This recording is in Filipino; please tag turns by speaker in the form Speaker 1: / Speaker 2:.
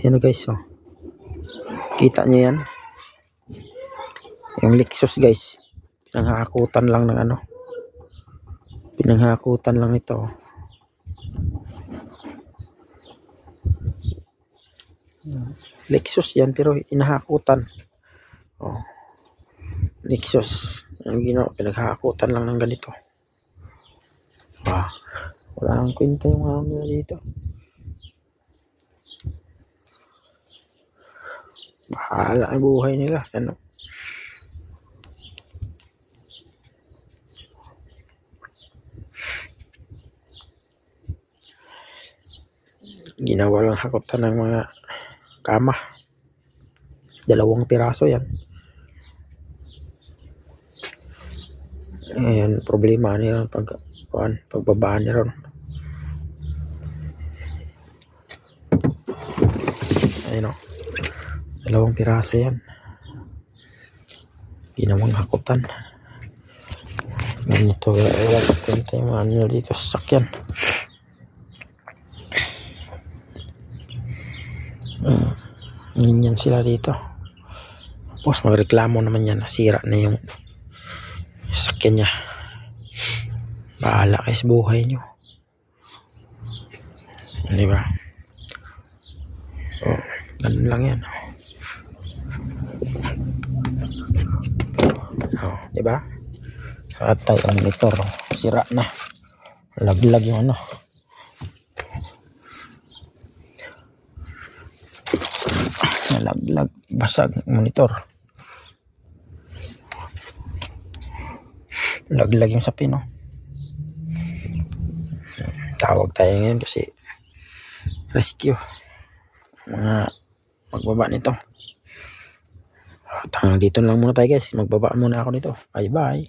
Speaker 1: Ayan guys, oh. Kita nyo yan? Yung Lexus guys. Pinanghakutan lang ng ano. Pinanghakutan lang ito. Lexus yan pero inahakutan. Oh. Lexus. Ang ginawa, pinaghakutan lang ng ganito. Ah, wala nang kwenta yung mga nila dito. Bahala ang buhay nila. Ano? Ginawa lang hakutan ng mga kama. 2 piraso yan. Ayan, problema nila pagbabaan nila ron. Ayun o. 2 piraso yan. Ginawang hakutan. Ganito. Wala pa kwenta yung mga nila dito sa sakyan. Ganyan sila dito. Tapos magreklamo naman yan. Nasira na yung sakyan niya. Bahala kayo sa buhay nyo. Diba? Oh, ganun lang yan. Oh, diba? Atay ang monitor. Sira na. Laglag yung ano. Nalaglag. Basag monitor. Laglag yung sapin, no? Tawag tayo ngayon kasi rescue. Mga magbaba nito. Hanggang dito lang muna tayo guys. Magbaba muna ako nito. Bye bye.